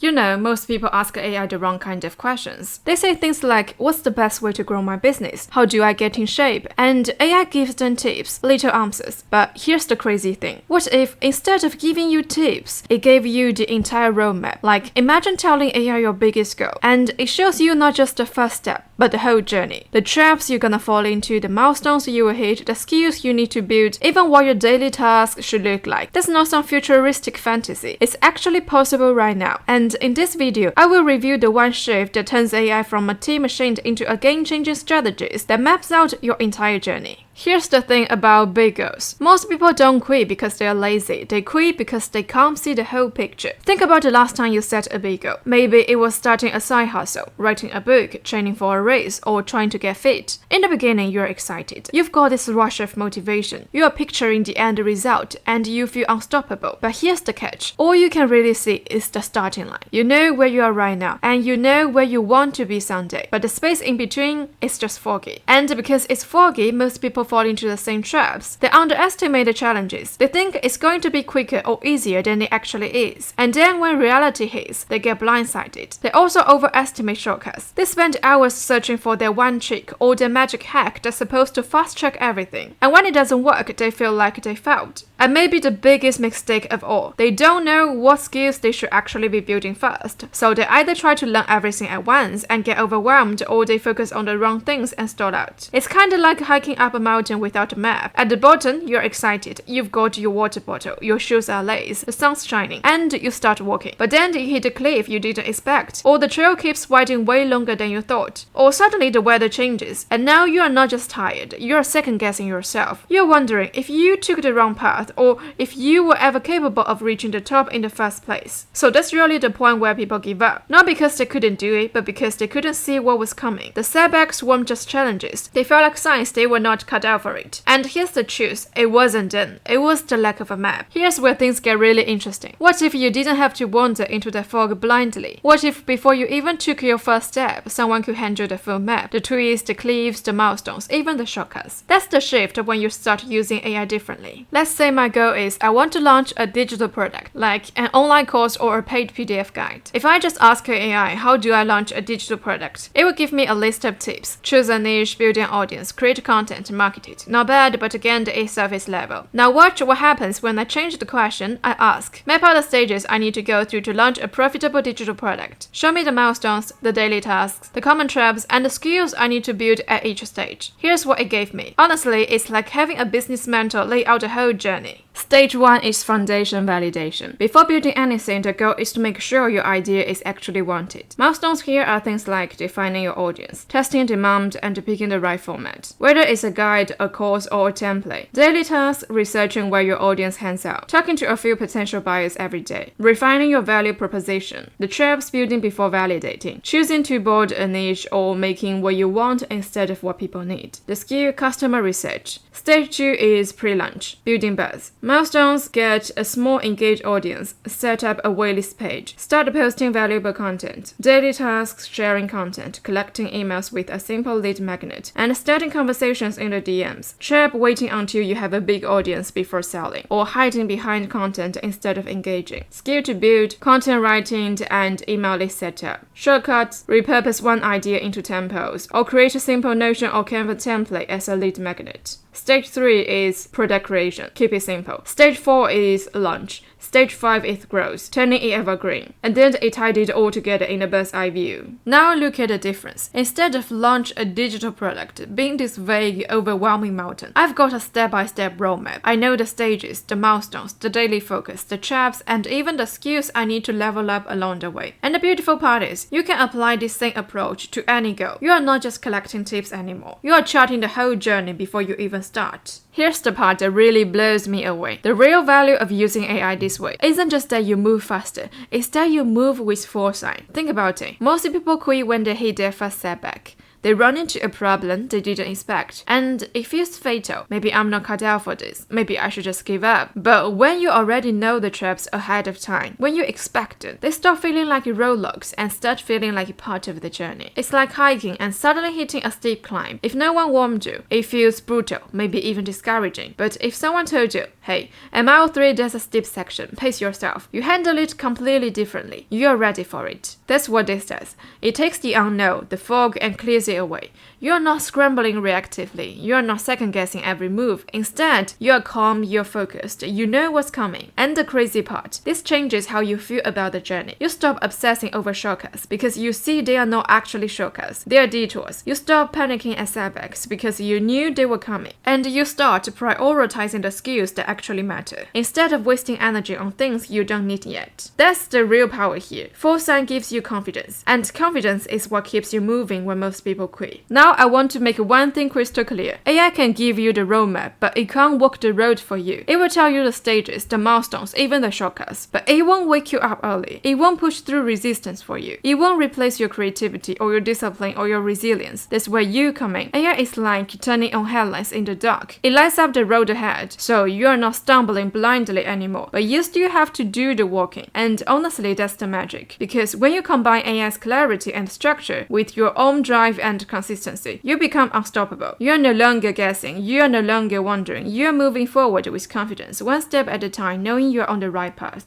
You know, most people ask AI the wrong kind of questions. They say things like, what's the best way to grow my business? How do I get in shape? And AI gives them tips, little answers. But here's the crazy thing. What if, instead of giving you tips, it gave you the entire roadmap? Like, imagine telling AI your biggest goal, and it shows you not just the first step, but the whole journey. The traps you're gonna fall into, the milestones you will hit, the skills you need to build, even what your daily tasks should look like. That's not some futuristic fantasy. It's actually possible right now. And in this video, I will review the one shift that turns AI from a tea machine into a game-changing strategist that maps out your entire journey. Here's the thing about big goals. Most people don't quit because they are lazy. They quit because they can't see the whole picture. Think about the last time you set a big goal. Maybe it was starting a side hustle, writing a book, training for a race, or trying to get fit. In the beginning, you're excited. You've got this rush of motivation. You are picturing the end result, and you feel unstoppable. But here's the catch. All you can really see is the starting line. You know where you are right now, and you know where you want to be someday. But the space in between is just foggy. And because it's foggy, most people fall into the same traps. They underestimate the challenges. They think it's going to be quicker or easier than it actually is. And then when reality hits, they get blindsided. They also overestimate shortcuts. They spend hours searching for their one trick or their magic hack that's supposed to fast-track everything. And when it doesn't work, they feel like they failed. And maybe the biggest mistake of all, they don't know what skills they should actually be building first. So they either try to learn everything at once and get overwhelmed, or they focus on the wrong things and stall out. It's kind of like hiking up a mountain without a map. At the bottom, you're excited. You've got your water bottle, your shoes are laced, the sun's shining, and you start walking. But then you hit a cliff you didn't expect, or the trail keeps widening way longer than you thought, or suddenly the weather changes, and now you are not just tired, you are second-guessing yourself. You're wondering if you took the wrong path, or if you were ever capable of reaching the top in the first place. So that's really the point where people give up. Not because they couldn't do it, but because they couldn't see what was coming. The setbacks weren't just challenges. They felt like signs they were not cut out for it. And here's the truth, it wasn't them. It was the lack of a map. Here's where things get really interesting. What if you didn't have to wander into the fog blindly? What if before you even took your first step, someone could hand you the full map, the twists, the cliffs, the milestones, even the shortcuts? That's the shift when you start using AI differently. Let's say my goal is I want to launch a digital product, like an online course or a paid PDF guide. If I just ask AI, how do I launch a digital product? It will give me a list of tips. Choose a niche, build an audience, create content, market it. Not bad, but again, the surface level. Now watch what happens when I change the question. I ask, map out the stages I need to go through to launch a profitable digital product. Show me the milestones, the daily tasks, the common traps, and the skills I need to build at each stage. Here's what it gave me. Honestly, it's like having a business mentor lay out the whole journey. Stage 1 is foundation validation. Before building anything, the goal is to make sure your idea is actually wanted. Milestones here are things like defining your audience, testing demand, and picking the right format. Whether it's a guide, a course, or a template. Daily tasks, researching where your audience hangs out. Talking to a few potential buyers every day. Refining your value proposition. The traps building before validating. Choosing to build a niche or making what you want instead of what people need. The skill, customer research. Stage 2 is pre-launch, building buzz. Milestones, get a small engaged audience, set up a waitlist page, start posting valuable content. Daily tasks, sharing content, collecting emails with a simple lead magnet, and starting conversations in the DMs. Trap waiting until you have a big audience before selling, or hiding behind content instead of engaging. Skill to build, content writing, and email list setup. Shortcuts, repurpose one idea into 10 posts, or create a simple Notion or Canva template as a lead magnet. Stage 3 is product creation. Keep it simple. Stage 4 is launch. Stage 5 is growth, turning it evergreen. And then it tied it all together in a bird's eye view. Now look at the difference. Instead of launch a digital product being this vague, overwhelming mountain, I've got a step-by-step roadmap. I know the stages, the milestones, the daily focus, the traps, and even the skills I need to level up along the way. And the beautiful part is, you can apply this same approach to any goal. You are not just collecting tips anymore. You are charting the whole journey before you even start. Here's the part that really blows me away. The real value of using AI this way isn't just that you move faster, it's that you move with foresight. Think about it. Most people quit when they hit their first setback. They run into a problem they didn't expect, and it feels fatal. Maybe I'm not cut out for this. Maybe I should just give up. But when you already know the traps ahead of time, when you expect it, they stop feeling like roadblocks and start feeling like part of the journey. It's like hiking and suddenly hitting a steep climb. If no one warned you, it feels brutal, maybe even discouraging. But if someone told you, hey, at mile 3 there's a steep section, pace yourself, you handle it completely differently. You're ready for it. That's what this does. It takes the unknown, the fog, and clears it away. You're not scrambling reactively. You're not second-guessing every move. Instead, you're calm, you're focused, you know what's coming. And the crazy part, this changes how you feel about the journey. You stop obsessing over shortcuts because you see they are not actually shortcuts. They are detours. You stop panicking at setbacks because you knew they were coming. And you start prioritizing the skills that actually matter, instead of wasting energy on things you don't need yet. That's the real power here. Foresight gives you confidence, and confidence is what keeps you moving when most people quit. Now I want to make one thing crystal clear. AI can give you the roadmap, but it can't walk the road for you. It will tell you the stages, the milestones, even the shortcuts, but it won't wake you up early. It won't push through resistance for you. It won't replace your creativity or your discipline or your resilience. That's where you come in. AI is like turning on headlights in the dark. It lights up the road ahead, so you're not stumbling blindly anymore, but you still have to do the walking. And honestly, that's the magic. Because when you combine AI's clarity and structure with your own drive and consistency, you become unstoppable. You're no longer guessing. You're no longer wondering. You're moving forward with confidence, one step at a time, knowing you're on the right path.